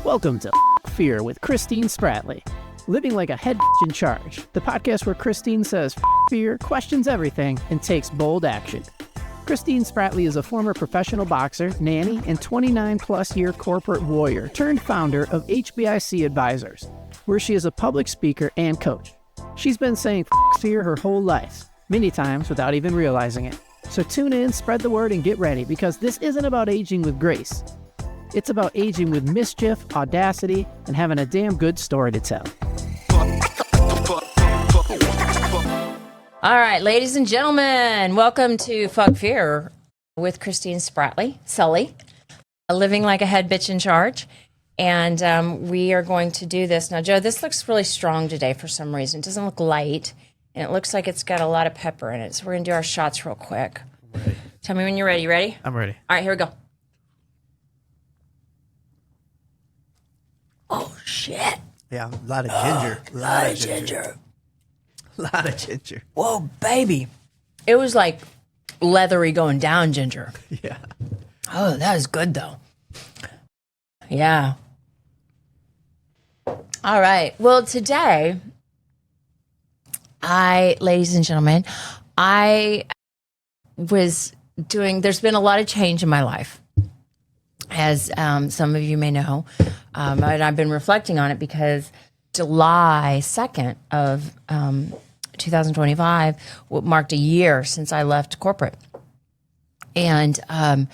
Welcome to Fear with Christine Spratley. Living like a head in charge. The podcast where Christine says fear, questions everything, and takes bold action. Christine Spratley is a former professional boxer, nanny, and 29-plus year corporate warrior turned founder of HBIC Advisors, where she is a public speaker and coach. She's been saying fear her whole life, many times without even realizing it. So tune in, spread the word, and get ready, because this isn't about aging with grace. It's about aging with mischief, audacity, and having a damn good story to tell. All right, ladies and gentlemen, welcome to Fuck Fear with Christine Spratley, Sully, living like a head bitch in charge. And we are going to do this. Now, Joe, this looks really strong today for some reason. It doesn't look light, and it looks like it's got a lot of pepper in it. So we're going to do our shots real quick. Ready. Tell me when you're ready. You ready? I'm ready. All right, here we go. Oh, shit. Yeah, a lot of ginger. A lot of ginger. A lot of ginger. Whoa, baby. It was like leathery going down ginger. Yeah. Oh, that is good, though. Yeah. All right. Well, today, ladies and gentlemen, I was there's been a lot of change in my life, as some of you may know. And I've been reflecting on it because July 2nd of 2025 marked a year since I left corporate. And a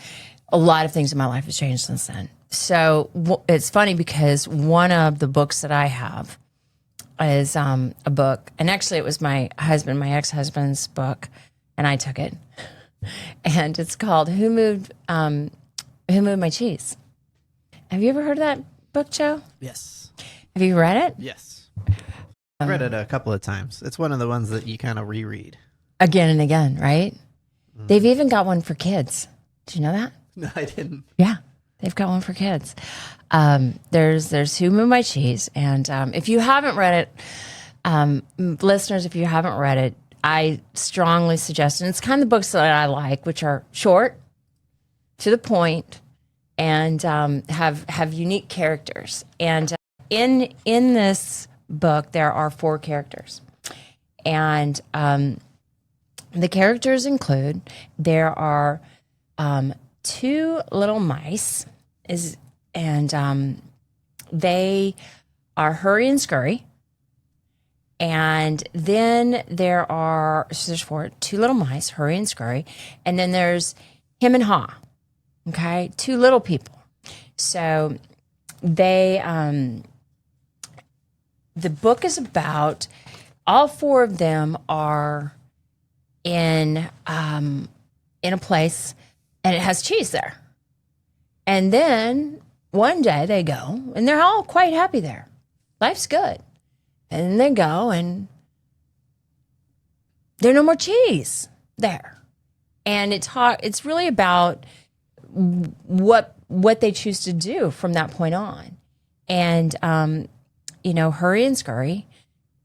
lot of things in my life have changed since then. So it's funny because one of the books that I have is a book. And actually it was my ex-husband's book, and I took it. And it's called Who Moved My Cheese? Have you ever heard of that book, Joe? Yes. Have you read it? Yes. I've read it a couple of times. It's one of the ones that you kind of reread. Again and again, right? Mm-hmm. They've even got one for kids. Did you know that? No, I didn't. Yeah, they've got one for kids. There's Who Moved My Cheese. And if you haven't read it, listeners, if you haven't read it, I strongly suggest, and it's kind of the books that I like, which are short, to the point, and have unique characters. And in this book, there are 4 characters. And the characters include, there are 2 little mice, and they are Hurry and Scurry. And then there's 2 little mice, Hurry and Scurry. And then there's Him and Haw. Okay, 2 little people. So they, the book is about, all 4 of them are in a place, and it has cheese there. And then one day they go, and they're all quite happy there. Life's good. And then they go, and there's no more cheese there. And it's really about what they choose to do from that point on. And Hurry and Scurry,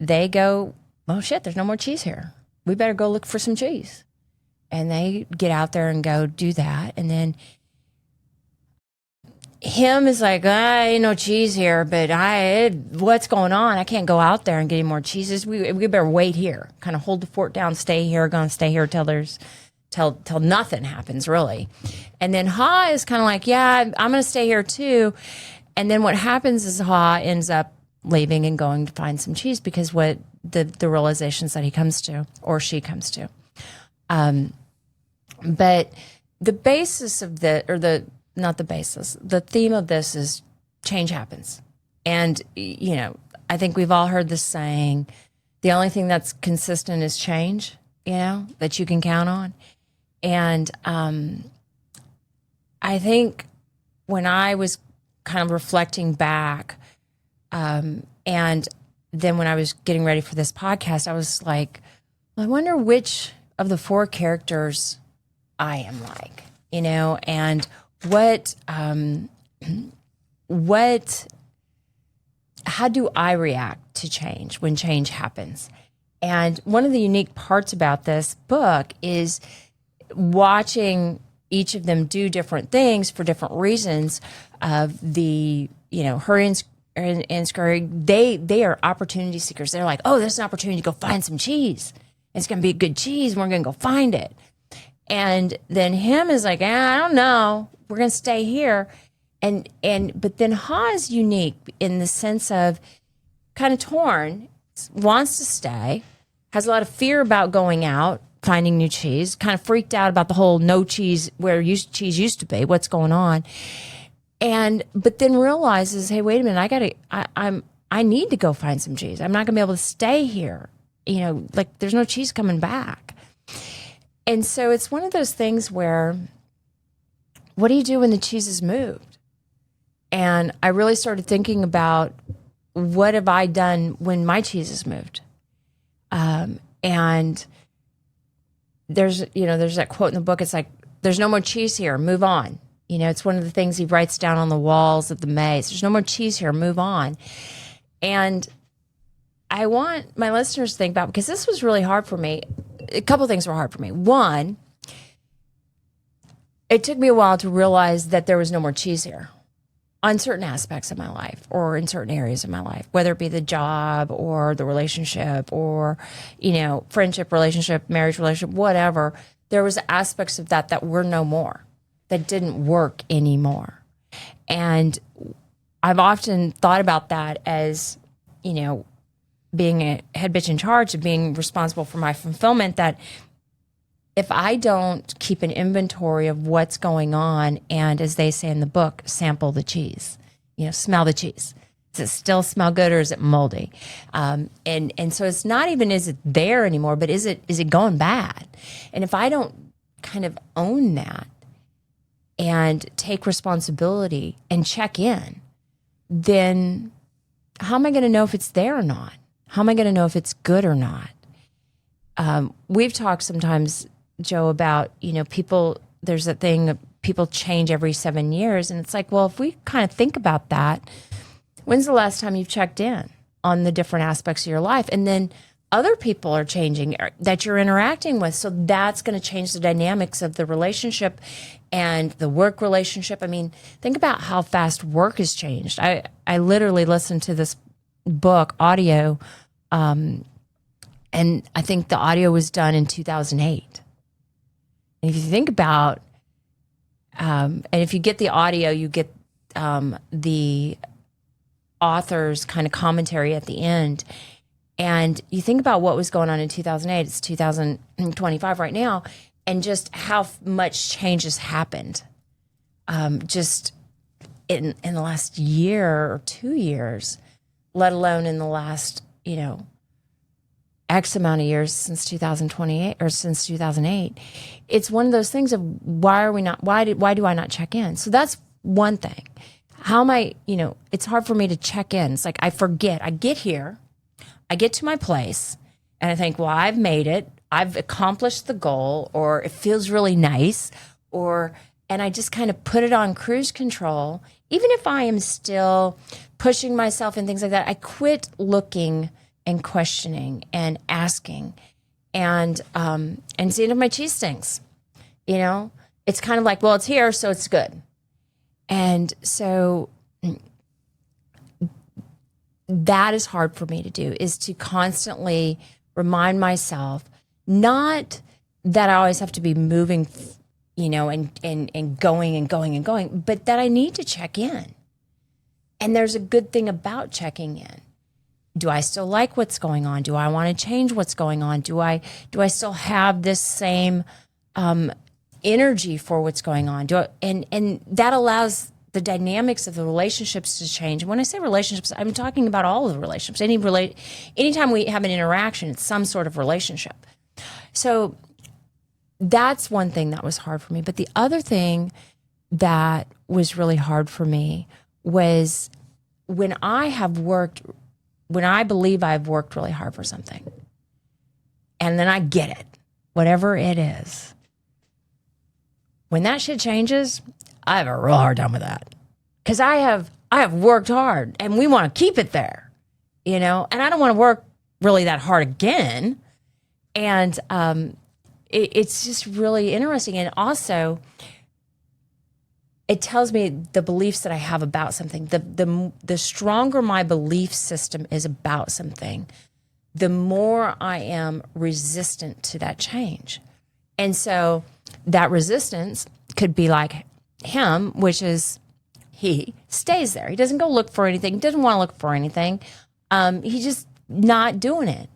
they go, oh shit, there's no more cheese here. We better go look for some cheese. And they get out there and go do that. And then Him is like, ain't no cheese here, but what's going on? I can't go out there and get any more cheeses. We better wait here. Kind of hold the fort down, stay here, gonna stay here till nothing happens, really. And then Haw is kind of like, yeah, I'm gonna stay here too. And then what happens is Haw ends up leaving and going to find some cheese, because what the realizations that he comes to, or she comes to. But the basis of the theme of this is change happens. And, I think we've all heard this saying, the only thing that's consistent is change, that you can count on. And I think when I was kind of reflecting back, and then when I was getting ready for this podcast, I was like, I wonder which of the 4 characters I am like, and how do I react to change when change happens? And one of the unique parts about this book is watching each of them do different things for different reasons of the hurry and scurry. They are opportunity seekers. They're like, oh, there's an opportunity to go find some cheese. It's going to be a good cheese. And we're going to go find it. And then him is like, I don't know. We're going to stay here. But then Ha is unique in the sense of kind of torn, wants to stay, has a lot of fear about going out, finding new cheese, kind of freaked out about the whole no cheese where cheese used to be, what's going on. But then realizes, hey, wait a minute, I need to go find some cheese. I'm not gonna be able to stay here. Like there's no cheese coming back. And so it's one of those things where, what do you do when the cheese is moved? And I really started thinking about, what have I done when my cheese is moved? And there's that quote in the book. It's like, there's no more cheese here, move on. It's one of the things he writes down on the walls of the maze. There's no more cheese here, move on. And I want my listeners to think about, because this was really hard for me. A couple of things were hard for me. One, it took me a while to realize that there was no more cheese here on certain aspects of my life or in certain areas of my life, whether it be the job or the relationship or, friendship, relationship, marriage, relationship, whatever. There was aspects of that were no more, that didn't work anymore. And I've often thought about that as, being a head bitch in charge of being responsible for my fulfillment, that if I don't keep an inventory of what's going on, and as they say in the book, sample the cheese, smell the cheese. Does it still smell good, or is it moldy? And so it's not even, is it there anymore, but is it going bad? And if I don't kind of own that and take responsibility and check in, then how am I going to know if it's there or not? How am I going to know if it's good or not? We've talked sometimes, Joe, about, people, there's that thing, people change every 7 years. And it's like, well, if we kind of think about that, when's the last time you've checked in on the different aspects of your life? And then other people are changing that you're interacting with. So that's going to change the dynamics of the relationship and the work relationship. I mean, think about how fast work has changed. I literally listened to this book, audio, and I think the audio was done in 2008. And if you think about, and if you get the audio, you get the author's kind of commentary at the end. And you think about what was going on in 2008, it's 2025 right now, and just how much change has happened just in the last year or 2 years, let alone in the last, X amount of years since 2028 or since 2008. It's one of those things of why do I not check in? So that's one thing. How am I, it's hard for me to check in. It's like I forget. I get here, I get to my place, and I think, well, I've made it. I've accomplished the goal, or it feels really nice, and I just kind of put it on cruise control. Even if I am still pushing myself and things like that, I quit looking and questioning and asking and seeing if my cheese stinks. It's kind of like, well, it's here, so it's good. And so that is hard for me to do, is to constantly remind myself, not that I always have to be moving, and going, but that I need to check in. And there's a good thing about checking in. Do I still like what's going on? Do I want to change what's going on? Do I still have this same energy for what's going on? And that allows the dynamics of the relationships to change. And when I say relationships, I'm talking about all of the relationships. Anytime we have an interaction, it's some sort of relationship. So that's one thing that was hard for me. But the other thing that was really hard for me was when I believe I've worked really hard for something, and then I get it, whatever it is. When that shit changes, I have a real hard time with that, because I have worked hard, and we want to keep it there, and I don't want to work really that hard again. And it's just really interesting. And also, it tells me the beliefs that I have about something. The stronger my belief system is about something, the more I am resistant to that change. And so that resistance could be like him, which is he stays there. He doesn't go look for anything. He doesn't want to look for anything. He's just not doing it.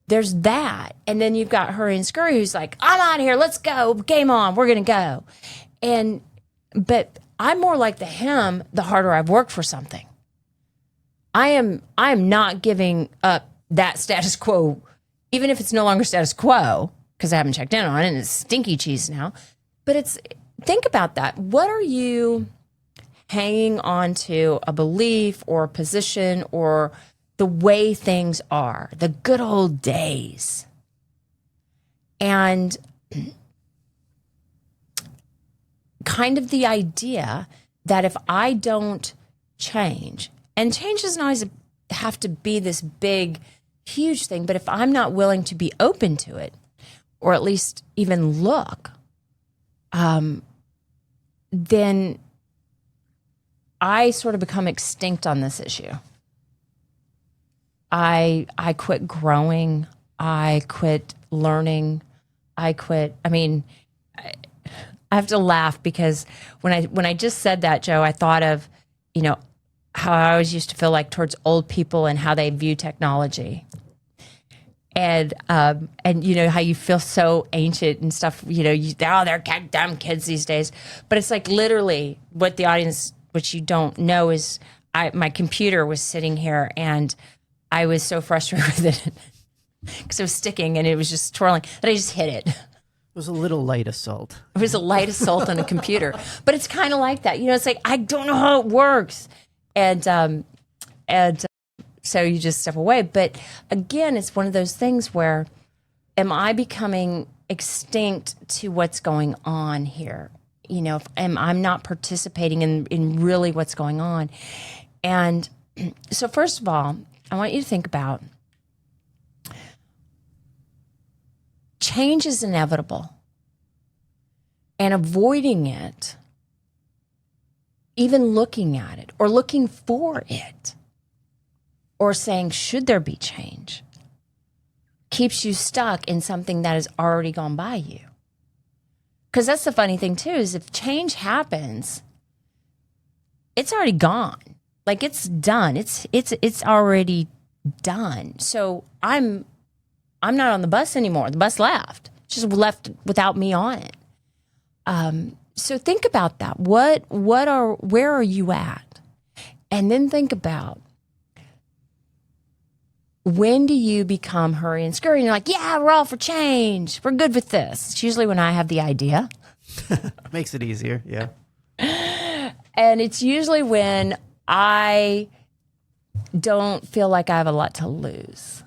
There's that. And then you've got Hurry and Scurry who's like, I'm out of here. Let's go. Game on. We're going to go. But I'm more like the him, the harder I've worked for something. I am not giving up that status quo, even if it's no longer status quo, because I haven't checked in on it and it's stinky cheese now. But think about that. What are you hanging on to, a belief or a position or the way things are, the good old days? And kind of the idea that if I don't change, and change doesn't always have to be this big, huge thing, but if I'm not willing to be open to it, or at least even look, then I sort of become extinct on this issue. I quit growing. I quit learning. I have to laugh because when I just said that, Joe, I thought of, how I always used to feel like towards old people and how they view technology. And how you feel so ancient and stuff, they're dumb kids these days. But it's like literally what the audience, which you don't know, is my computer was sitting here and I was so frustrated with it because it was sticking and it was just twirling that I just hit it. It was a little light assault. It was a light assault on a computer. But it's kind of like that. It's like, I don't know how it works. And so you just step away. But again, it's one of those things where, am I becoming extinct to what's going on here? I'm not participating in really what's going on. And so first of all, I want you to think about change is inevitable, and avoiding it, even looking at it or looking for it or saying, should there be change, keeps you stuck in something that has already gone by you. Because that's the funny thing too, is if change happens, it's already gone. Like it's done. It's already done. So I'm not on the bus anymore. The bus left. It's just left without me on it. So think about that. Where are you at? And then think about, when do you become Hurry and Scurry? And you're like, yeah, we're all for change. We're good with this. It's usually when I have the idea. Makes it easier, yeah. And it's usually when I don't feel like I have a lot to lose,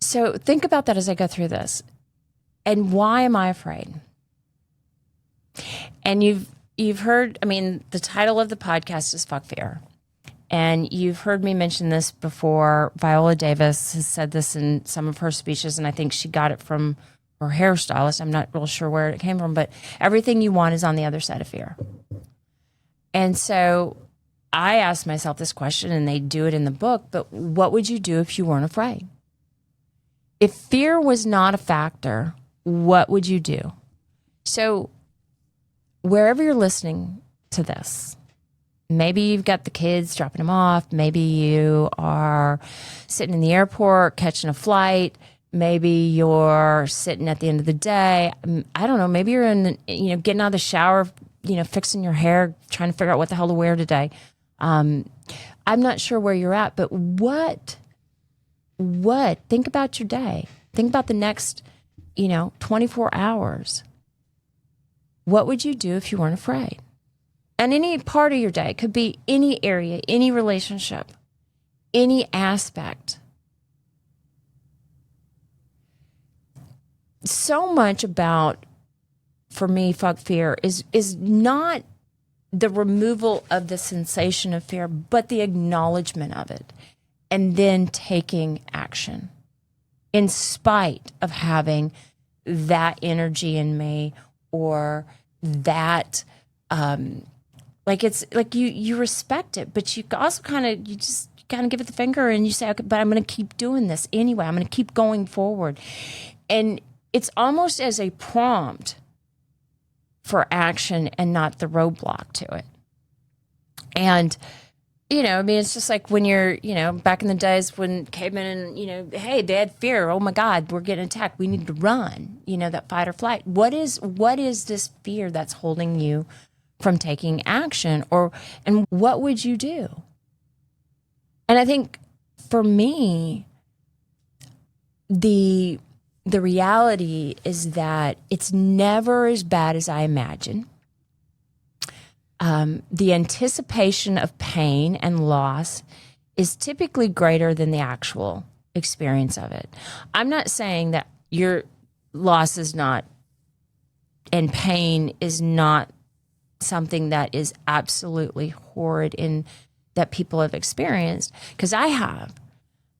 So think about that as I go through this. And why am I afraid? And you've heard, the title of the podcast is Fuck Fear. And you've heard me mention this before. Viola Davis has said this in some of her speeches, and I think she got it from her hairstylist. I'm not real sure where it came from, but everything you want is on the other side of fear. And so I asked myself this question, and they do it in the book, but what would you do if you weren't afraid? If fear was not a factor, what would you do? So wherever you're listening to this, maybe you've got the kids dropping them off. Maybe you are sitting in the airport catching a flight. Maybe you're sitting at the end of the day. I don't know. Maybe you're getting out of the shower, fixing your hair, trying to figure out what the hell to wear today. I'm not sure where you're at, but what? Think about your day. Think about the next, 24 hours. What would you do if you weren't afraid? And any part of your day, it could be any area, any relationship, any aspect. So much about, for me, fuck fear is not the removal of the sensation of fear, but the acknowledgement of it and then taking action in spite of having that energy in me or that, like it's like you respect it, but you also you just kind of give it the finger and you say, okay, but I'm going to keep doing this anyway. I'm going to keep going forward. And it's almost as a prompt for action and not the roadblock to it. And, I mean, it's just like when you're, back in the days when cavemen and, hey, they had fear. Oh my God, we're getting attacked. We need to run, that fight or flight. What is this fear that's holding you from taking action? And what would you do? And I think for me, the reality is that it's never as bad as I imagine. The anticipation of pain and loss is typically greater than the actual experience of it. I'm not saying that your loss is not, and pain is not something that is absolutely horrid in that people have experienced, because I have.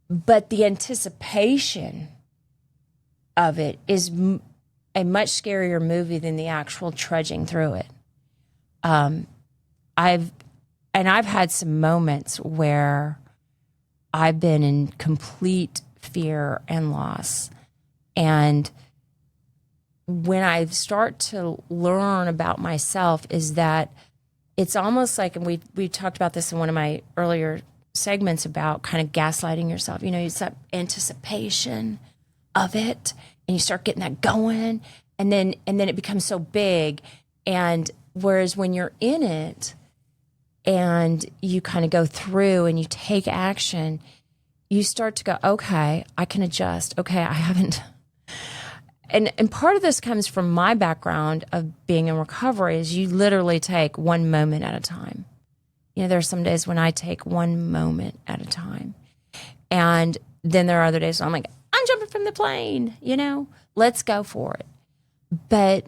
But the anticipation of it is a much scarier movie than the actual trudging through it. I've had some moments where I've been in complete fear and loss. And when I start to learn about myself is that it's almost like, and we talked about this in one of my earlier segments about kind of gaslighting yourself. It's that anticipation of it, and you start getting that going, and then it becomes so big. And whereas when you're in it and you kind of go through and you take action, you start to go, okay, I can adjust. Okay, I haven't. And part of this comes from my background of being in recovery is you literally take one moment at a time. There are some days when I take one moment at a time. And then there are other days when I'm like, I'm jumping from the plane, let's go for it. But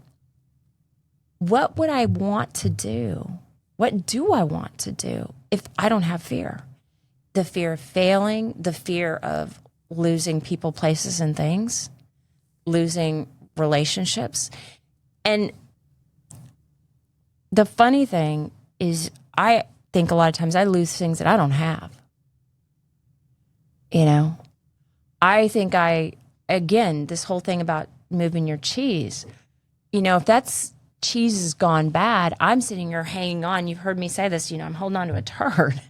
what would I want to do? What do I want to do if I don't have fear? The fear of failing, the fear of losing people, places, and things, losing relationships. And the funny thing is I think a lot of times I lose things that I don't have. I think again, this whole thing about moving your cheese, if that's cheese has gone bad, I'm sitting here hanging on. You've heard me say this, I'm holding on to a turd,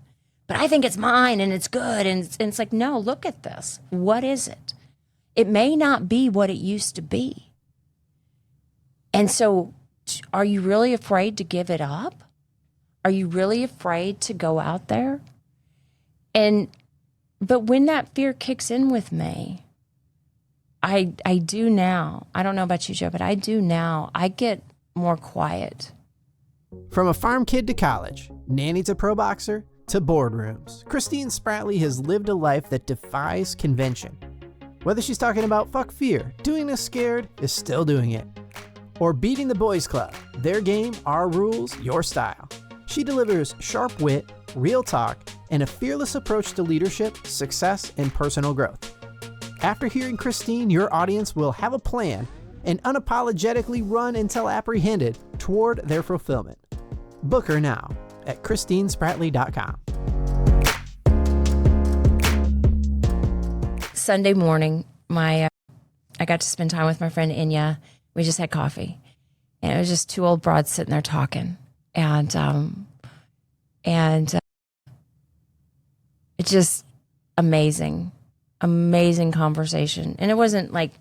but I think it's mine and it's good. And it's like, no, look at this. What is it? It may not be what it used to be. And so are you really afraid to give it up? Are you really afraid to go out there? But when that fear kicks in with me, I do now. I don't know about you, Joe, but I do now. I get more quiet. From a farm kid to college, nanny to pro boxer to boardrooms, Christine Spratley has lived a life that defies convention. Whether she's talking about fuck fear, doing this scared is still doing it, or beating the boys club, their game, our rules, your style. She delivers sharp wit, real talk, and a fearless approach to leadership, success, and personal growth. After hearing Christine, your audience will have a plan and unapologetically run until apprehended toward their fulfillment. Book her now at ChristineSpratley.com. Sunday morning, I got to spend time with my friend Inya. We just had coffee, and it was just two old broads sitting there talking, and it's just amazing conversation. And it wasn't like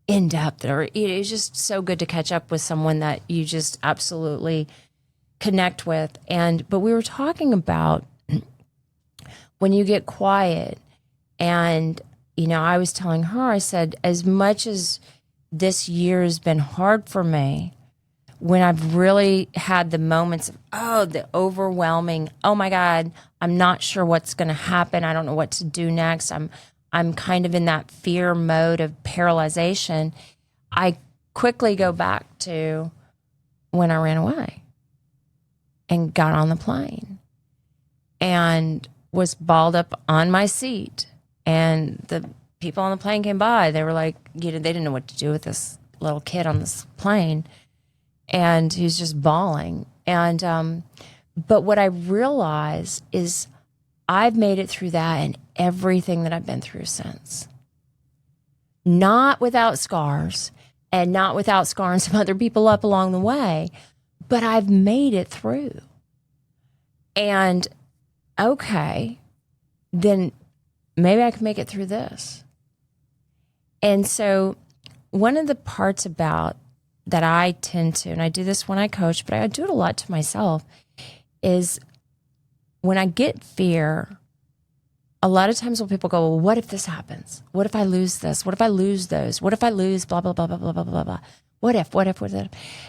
in depth, or it was just so good to catch up with someone that you just absolutely connect with. But we were talking about when you get quiet, and I was telling her, I said, as much as this year has been hard for me, when I've really had the moments of, the overwhelming, oh my God, I'm not sure what's going to happen. I don't know what to do next. I'm kind of in that fear mode of paralyzation. I quickly go back to when I ran away and got on the plane and was balled up on my seat. And the people on the plane came by. They were like, they didn't know what to do with this little kid on this plane. and he was just bawling. And but what I realized is I've made it through that and everything that I've been through since. Not without scars and not without scarring some other people up along the way, but I've made it through. And okay, then maybe I can make it through this. And so one of the parts about that I tend to, and I do this when I coach, but I do it a lot to myself, is when I get fear, a lot of times when people go, well, what if this happens? What if I lose this? What if I lose those? What if I lose blah, blah, blah, blah, blah, blah, blah, blah. What if?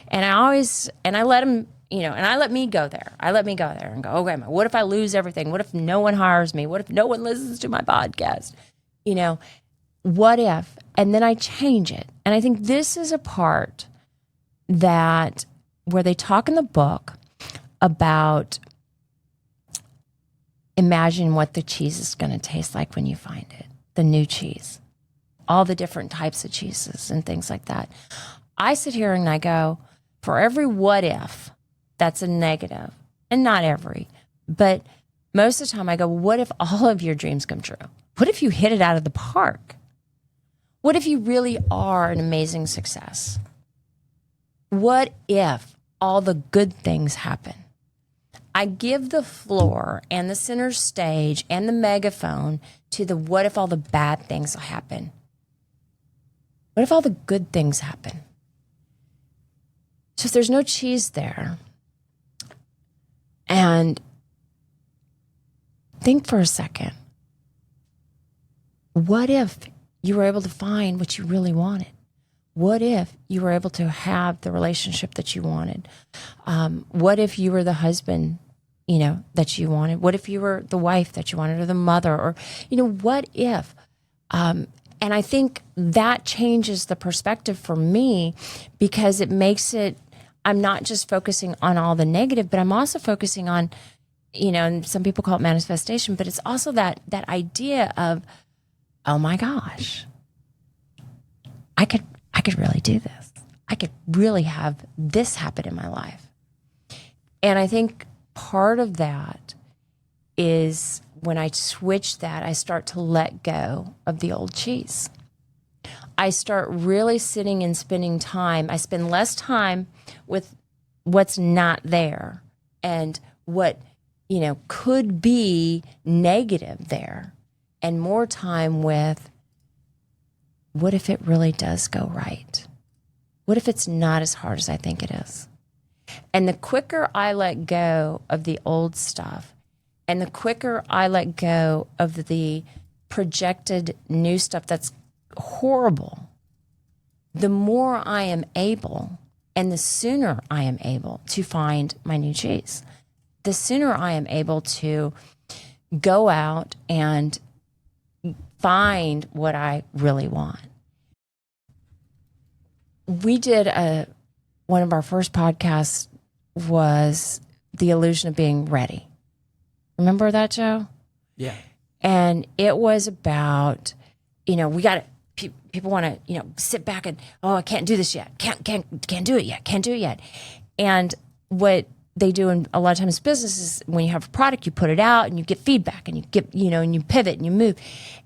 And I let them, and I let me go there. I let me go there and go, okay, what if I lose everything? What if no one hires me? What if no one listens to my podcast? What if? And then I change it. And I think this is a part that where they talk in the book about imagine what the cheese is going to taste like when you find it, the new cheese, all the different types of cheeses and things like that. I sit here and I go, for every what if, that's a negative, and not every, but most of the time I go, what if all of your dreams come true? What if you hit it out of the park? What if you really are an amazing success? What if all the good things happen? I give the floor and the center stage and the megaphone to the what if all the bad things happen? What if all the good things happen? So if there's no cheese there, and think for a second, what if you were able to find what you really wanted? What if you were able to have the relationship that you wanted? What if you were the husband, that you wanted? What if you were the wife that you wanted, or the mother, or, what if? And I think that changes the perspective for me, because it makes it, I'm not just focusing on all the negative, but I'm also focusing on, and some people call it manifestation, but it's also that idea of, oh my gosh, I could really do this. I could really have this happen in my life. And I think part of that is when I switch that, I start to let go of the old cheese. I start really sitting and spending time. I spend less time with what's not there and what, could be negative there, and more time with, what if it really does go right? What if it's not as hard as I think it is? And the quicker I let go of the old stuff, and the quicker I let go of the projected new stuff that's horrible, the more I am able, and the sooner I am able to find my new cheese, the sooner I am able to go out and find what I really want. We did one of our first podcasts was the illusion of being ready. Remember that, Joe? Yeah. And it was about, we got to, people want to, sit back and, oh, I can't do this yet. Can't do it yet. Can't do it yet. And what they do in a lot of times business is when you have a product, you put it out and you get feedback and you get, and you pivot and you move.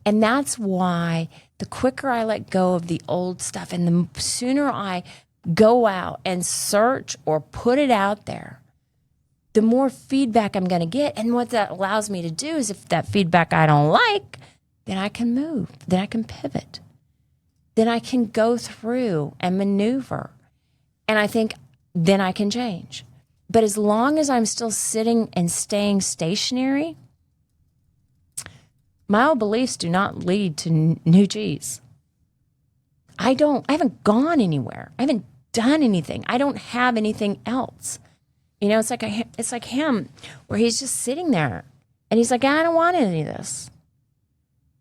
And that's why the quicker I let go of the old stuff and the sooner I go out and search or put it out there, the more feedback I'm going to get. And what that allows me to do is, if that feedback I don't like, then I can move, then I can pivot, then I can go through and maneuver. And I think then I can change. But as long as I'm still sitting and staying stationary, my old beliefs do not lead to new cheese. I haven't gone anywhere. I haven't done anything. I don't have anything else. It's like him, where he's just sitting there and he's like, I don't want any of this.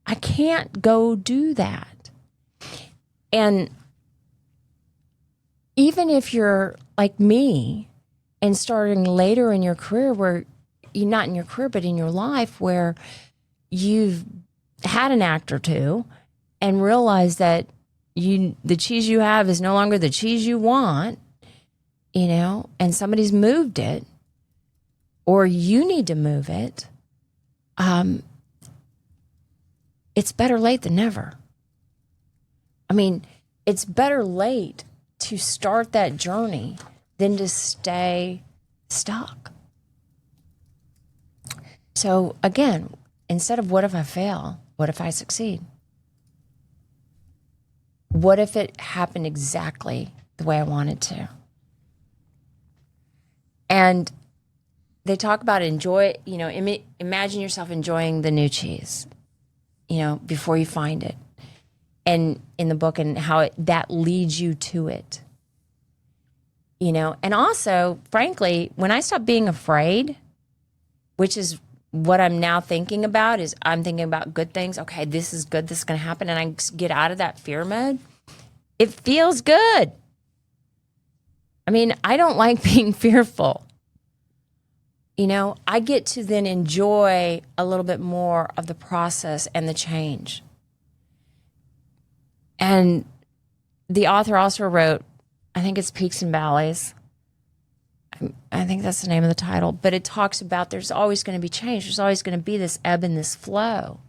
I can't go do that. And even if you're like me and starting later in your career, where you're not in your career, but in your life, where you've had an act or two and realized that the cheese you have is no longer the cheese you want, and somebody's moved it, or you need to move it, it's better late than never. I mean, it's better late to start that journey than to stay stuck. So again, instead of what if I fail, what if I succeed? What if it happened exactly the way I wanted to? And they talk about enjoy, imagine yourself enjoying the new cheese, before you find it. And in the book, and how that leads you to it. And also, frankly, when I stopped being afraid, which is what I'm now thinking about, is I'm thinking about good things. Okay, this is good. This is going to happen. And I get out of that fear mode. It feels good. I mean, I don't like being fearful. I get to then enjoy a little bit more of the process and the change. And the author also wrote, I think it's Peaks and Valleys. I think that's the name of the title. But it talks about there's always going to be change. There's always going to be this ebb and this flow.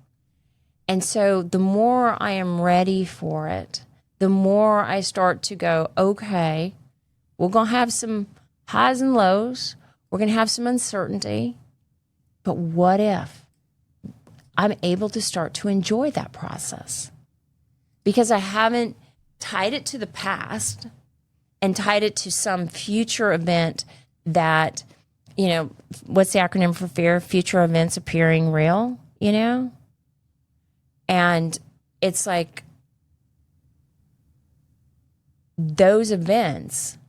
And so the more I am ready for it, the more I start to go, okay, we're going to have some highs and lows. We're going to have some uncertainty. But what if I'm able to start to enjoy that process? Because I haven't tied it to the past and tied it to some future event that, what's the acronym for fear? Future events appearing real, And it's like those events,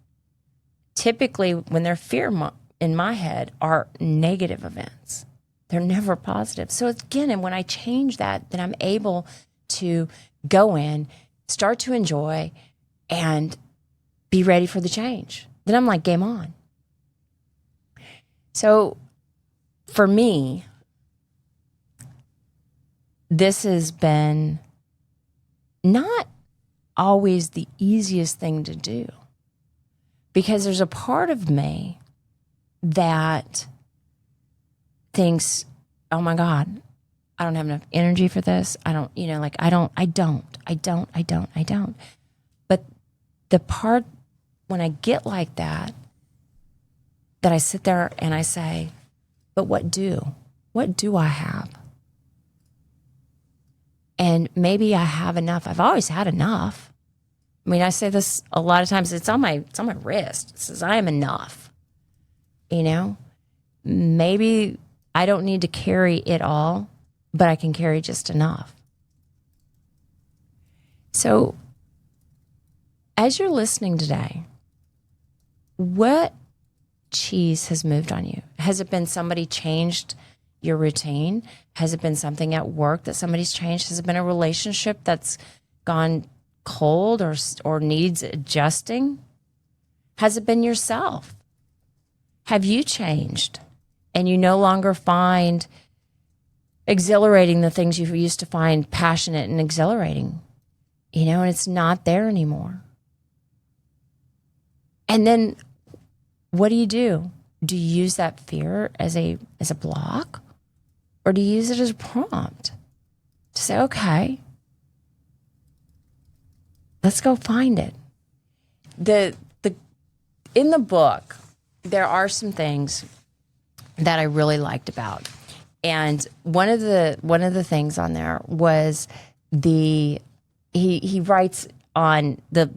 typically when they're fear in my head, are negative events. They're never positive. So again, and when I change that, then I'm able to go in, start to enjoy, and be ready for the change. Then I'm like, game on. So for me, this has been not always the easiest thing to do, because there's a part of me that thinks, oh my God, I don't have enough energy for this. I don't. But the part when I get like that I sit there and I say, but what do I have? And maybe I have enough. I've always had enough. I mean, I say this a lot of times. It's on my wrist. It says, I am enough. Maybe I don't need to carry it all, but I can carry just enough. So as you're listening today, what cheese has moved on you? Has it been somebody changed your routine? Has it been something at work that somebody's changed? Has it been a relationship that's gone cold or needs adjusting? Has it been yourself? Have you changed and you no longer find exhilarating the things you used to find passionate and exhilarating, and it's not there anymore? And then what do? Do you use that fear as a block, or do you use it as a prompt to say, okay, let's go find it? In the book, there are some things that I really liked about. And one of the things on there was he writes on the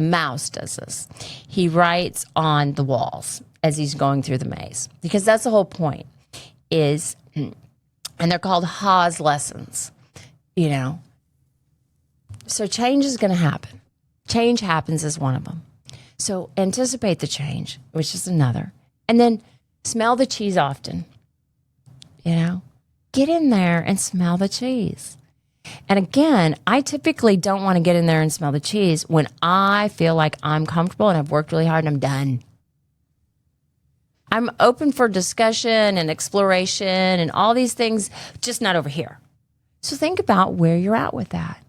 mouse does this. He writes on the walls as he's going through the maze, because that's the whole point is, and they're called Haas lessons, So change is going to happen. Change happens as one of them. So anticipate the change, which is another. And then smell the cheese often. Get in there and smell the cheese. And again, I typically don't want to get in there and smell the cheese when I feel like I'm comfortable and I've worked really hard and I'm done. I'm open for discussion and exploration and all these things, just not over here. So think about where you're at with that.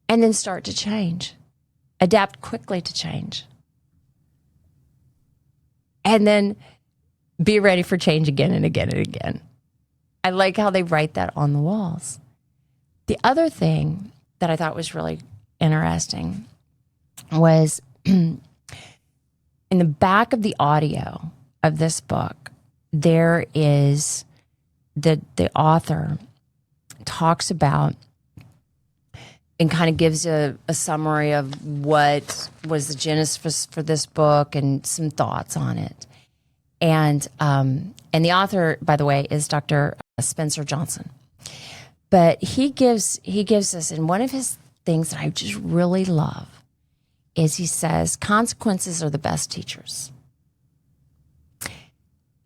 And then start to change. Adapt quickly to change. And then be ready for change again and again and again. I like how they write that on the walls. The other thing that I thought was really interesting was in the back of the audio of this book, there is the author talks about and kind of gives a summary of what was the genesis for this book and some thoughts on it. And the author, by the way, is Dr. Spencer Johnson. But he gives us, and one of his things that I just really love is he says, consequences are the best teachers.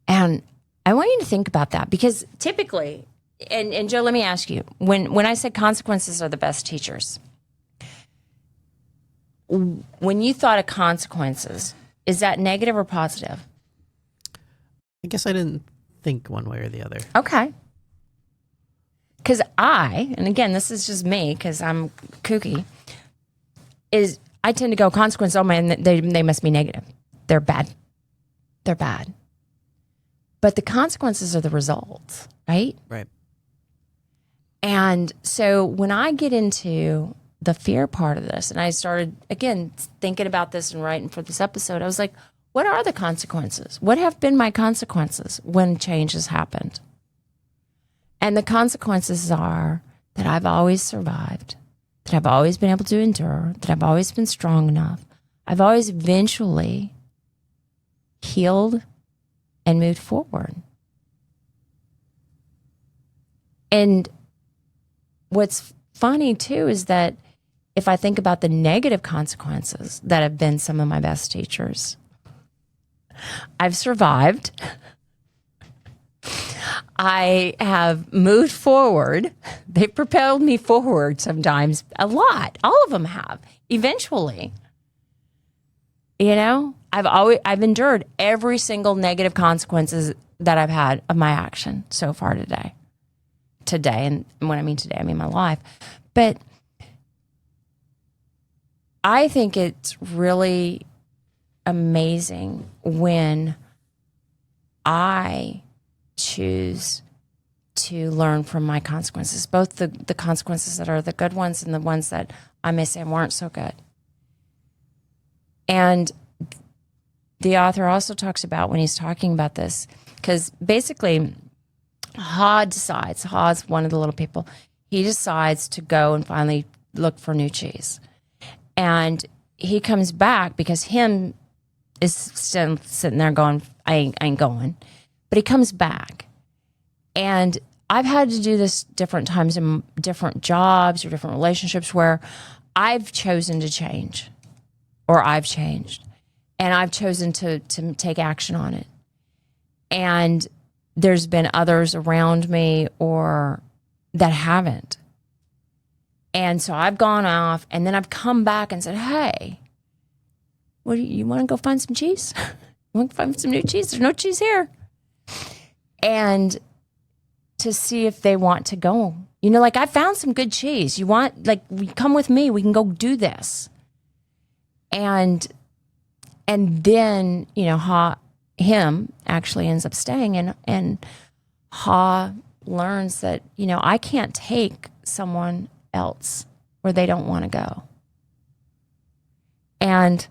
And I want you to think about that, because typically, and Joe, let me ask you, when I said consequences are the best teachers, when you thought of consequences, is that negative or positive? I guess I didn't think one way or the other. Okay. Because and again, this is just me because I'm kooky, is I tend to go consequences, oh man, they must be negative. They're bad. They're bad. But the consequences are the results, right? Right. And so when I get into the fear part of this, and I started, again, thinking about this and writing for this episode, I was like, what are the consequences? What have been my consequences when change has happened? And the consequences are that I've always survived, that I've always been able to endure, that I've always been strong enough. I've always eventually healed and moved forward. And what's funny too is that if I think about the negative consequences that have been some of my best teachers, I've survived. I have moved forward. They've propelled me forward sometimes a lot. All of them have, eventually. You know, I've endured every single negative consequences that I've had of my action so far today. And when I mean today, I mean my life. But I think it's really amazing when I choose to learn from my consequences, both the consequences that are the good ones and the ones that I may say weren't so good. And the author also talks about, when he's talking about this, because basically Haw's one of the little people, he decides to go and finally look for new cheese. And he comes back because him is still sitting there going, I ain't going. But he comes back. And I've had to do this different times in different jobs or different relationships where I've chosen to change, or I've changed, and I've chosen to take action on it. And there's been others around me or that haven't. And so I've gone off, and then I've come back and said, hey, what you want to go find some cheese? You want to find some new cheese? There's no cheese here. And to see if they want to go. You know, like, I found some good cheese. You want, like, come with me. We can go do this. And then, you know, him actually ends up staying, and Ha learns that, you know, I can't take someone else where they don't want to go. And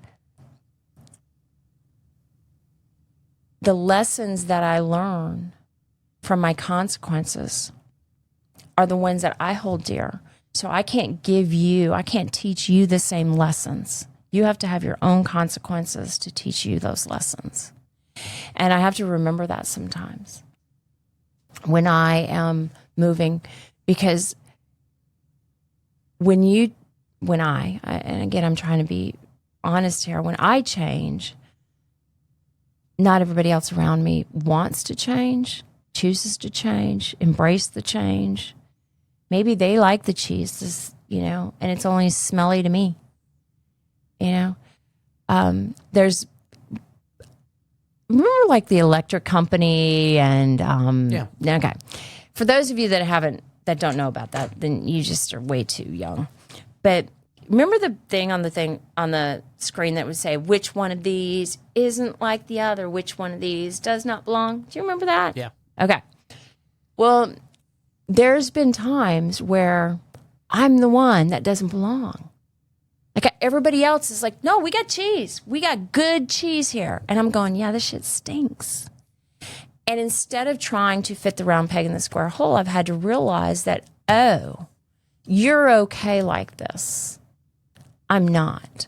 the lessons that I learn from my consequences are the ones that I hold dear. So I can't teach you the same lessons. You have to have your own consequences to teach you those lessons. And I have to remember that sometimes when I am moving, because and again, I'm trying to be honest here, when I change, not everybody else around me wants to change, chooses to change, embrace the change. Maybe they like the cheese, you know, and it's only smelly to me. You know, remember like the electric company and, Yeah. Okay. For those of you that don't know about that, then you just are way too young. But remember the thing on the screen that would say, which one of these isn't like the other? Which one of these does not belong? Do you remember that? Yeah. Okay. Well, there's been times where I'm the one that doesn't belong. Like everybody else is like, no, we got cheese. We got good cheese here. And I'm going, yeah, this shit stinks. And instead of trying to fit the round peg in the square hole, I've had to realize that, oh, you're okay like this. I'm not.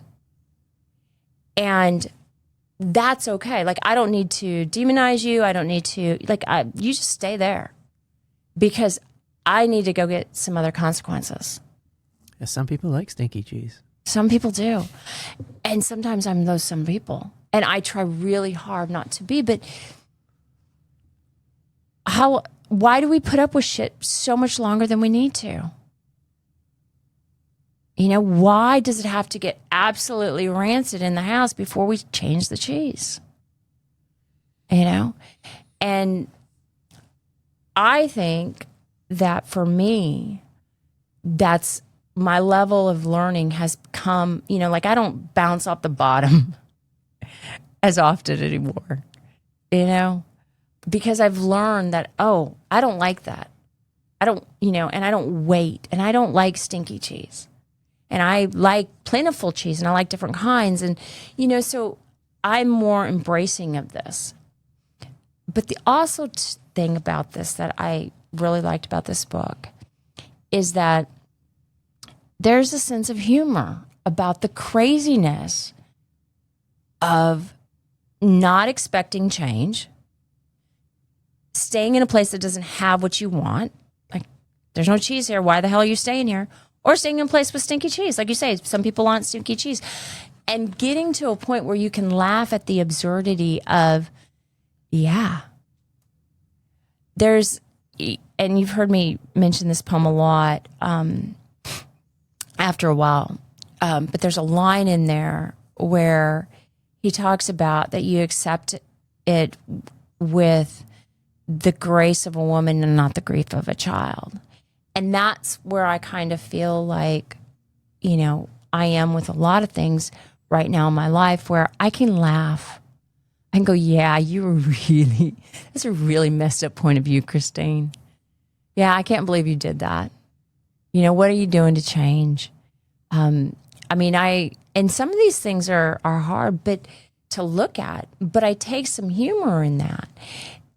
And that's okay. Like, I don't need to demonize you. I don't need to, you just stay there because I need to go get some other consequences. Yeah, some people like stinky cheese. Some people do. And sometimes I'm those some people. And I try really hard not to be, but why do we put up with shit so much longer than we need to? You know, why does it have to get absolutely rancid in the house before we change the cheese? You know? And I think that for me, that's my level of learning has come, you know, like I don't bounce off the bottom as often anymore, you know? Because I've learned that, oh, I don't like that. I don't, you know, and I don't wait, and I don't like stinky cheese. And I like plentiful cheese, and I like different kinds. And, you know, so I'm more embracing of this. But the also thing about this that I really liked about this book is that there's a sense of humor about the craziness of not expecting change, staying in a place that doesn't have what you want. Like, there's no cheese here. Why the hell are you staying here? Or staying in a place with stinky cheese. Like you say, some people want stinky cheese. And getting to a point where you can laugh at the absurdity of, yeah. There's, and you've heard me mention this poem a lot after a while, but there's a line in there where he talks about that you accept it with the grace of a woman and not the grief of a child. And that's where I kind of feel like, you know, I am with a lot of things right now in my life where I can laugh and go, yeah, that's a really messed up point of view, Christine. Yeah, I can't believe you did that. You know, what are you doing to change? I mean, and some of these things are hard, but to look at, but I take some humor in that.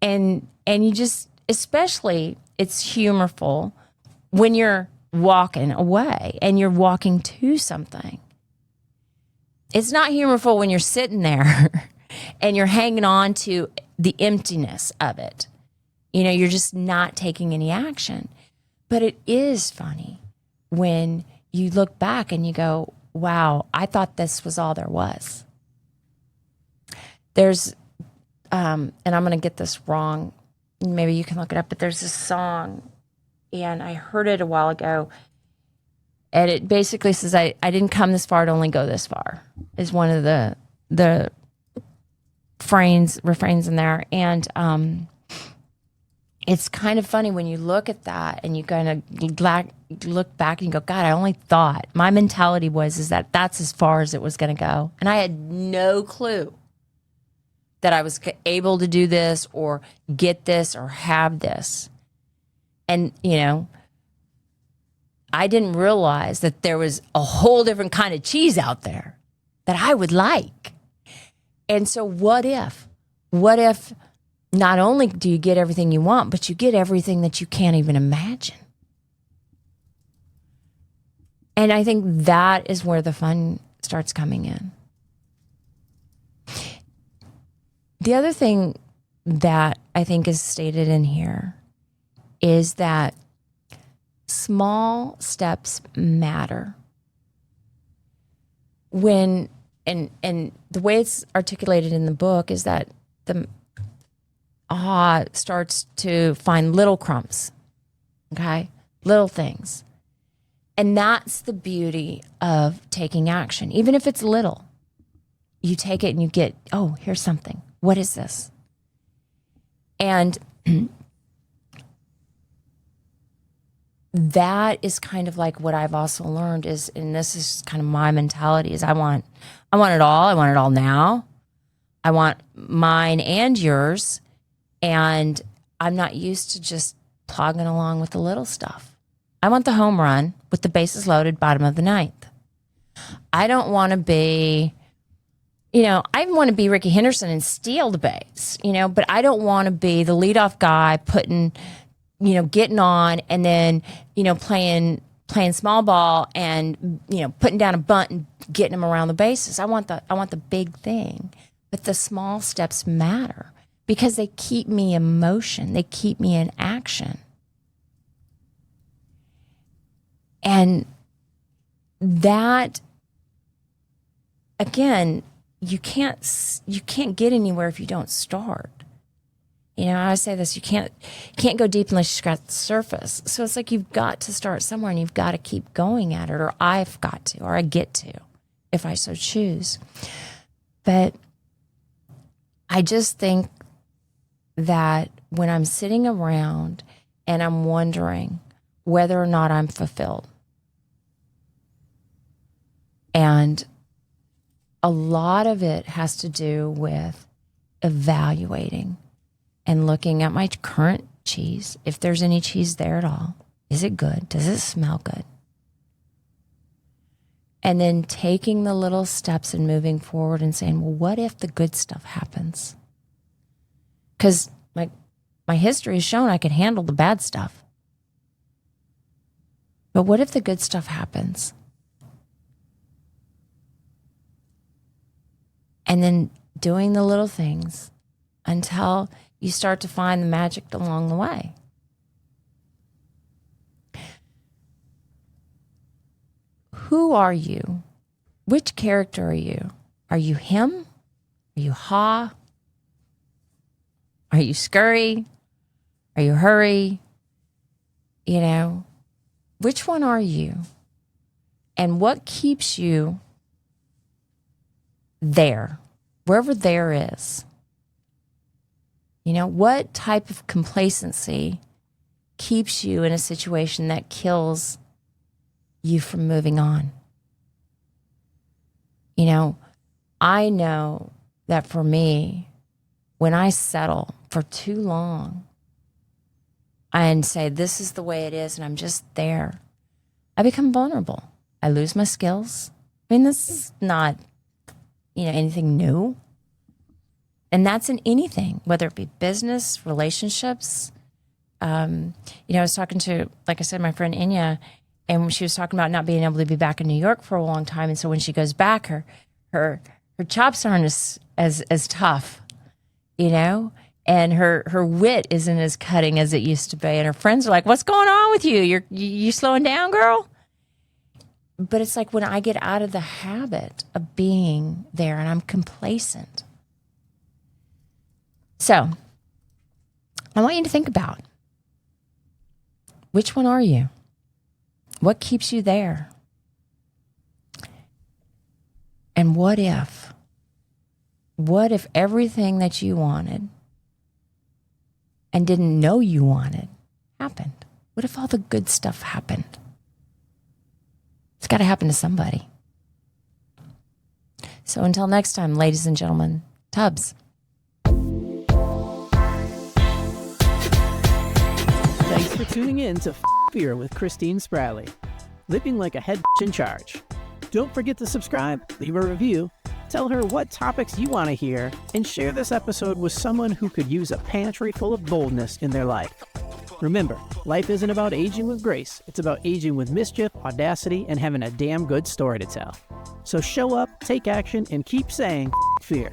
And you just, especially it's humorful when you're walking away and you're walking to something. It's not humorful when you're sitting there and you're hanging on to the emptiness of it. You know, you're just not taking any action. But it is funny when you look back and you go, wow, I thought this was all there was. There's, and I'm going to get this wrong. Maybe you can look it up, but there's this song, and I heard it a while ago, and it basically says, I didn't come this far to only go this far, is one of the refrains in there. And it's kind of funny when you look at that and you kind of look back and you go, God, I only thought, my mentality is that that's as far as it was going to go. And I had no clue that I was able to do this or get this or have this. And, you know, I didn't realize that there was a whole different kind of cheese out there that I would like. And so what if not only do you get everything you want, but you get everything that you can't even imagine? And I think that is where the fun starts coming in. The other thing that I think is stated in here is that small steps matter. And the way it's articulated in the book is that the starts to find little crumbs, okay? Little things. And that's the beauty of taking action. Even if it's little, you take it and you get, oh, here's something. What is this? And that is kind of like what I've also learned is, and this is kind of my mentality, is I want it all. I want it all now. I want mine and yours. And I'm not used to just plugging along with the little stuff. I want the home run with the bases loaded, bottom of the ninth. I don't want to be, I want to be Ricky Henderson and steal the base, but I don't want to be the leadoff guy putting, getting on and then, playing small ball and, putting down a bunt and getting them around the bases. I want the big thing, but the small steps matter because they keep me in motion. They keep me in action. And that, again, you can't get anywhere if you don't start. I always say this, you can't go deep unless you scratch the surface. So it's like you've got to start somewhere and you've got to keep going at it, or I've got to, or I get to, if I so choose. But I just think that when I'm sitting around and I'm wondering whether or not I'm fulfilled, and a lot of it has to do with evaluating and looking at my current cheese, if there's any cheese there at all. Is it good? Does it smell good? And then taking the little steps and moving forward and saying, well, what if the good stuff happens? Because my history has shown I can handle the bad stuff. But what if the good stuff happens? And then doing the little things until you start to find the magic along the way. Who are you? Which character are you? Are you him? Are you ha? Are you scurry? Are you hurry? Which one are you? And what keeps you there, wherever there is? What type of complacency keeps you in a situation that kills you from moving on? I know that for me, when I settle for too long and say, this is the way it is, and I'm just there, I become vulnerable. I lose my skills. This is not, anything new. And that's in anything, whether it be business, relationships. I was talking to, like I said, my friend Inya, and she was talking about not being able to be back in New York for a long time. And so when she goes back, her chops aren't as tough, and her wit isn't as cutting as it used to be. And her friends are like, what's going on with you? You slowing down, girl? But it's like when I get out of the habit of being there and I'm complacent. So I want you to think about, which one are you? What keeps you there? And what if everything that you wanted and didn't know you wanted happened? What if all the good stuff happened? It's got to happen to somebody. So until next time, ladies and gentlemen, Tubbs. Thanks for tuning in to Fear with Christine Spratley, living like a head in charge. Don't forget to subscribe, leave a review, tell her what topics you want to hear, and share this episode with someone who could use a pantry full of boldness in their life. Remember, life isn't about aging with grace. It's about aging with mischief, audacity, and having a damn good story to tell. So show up, take action, and keep saying fear.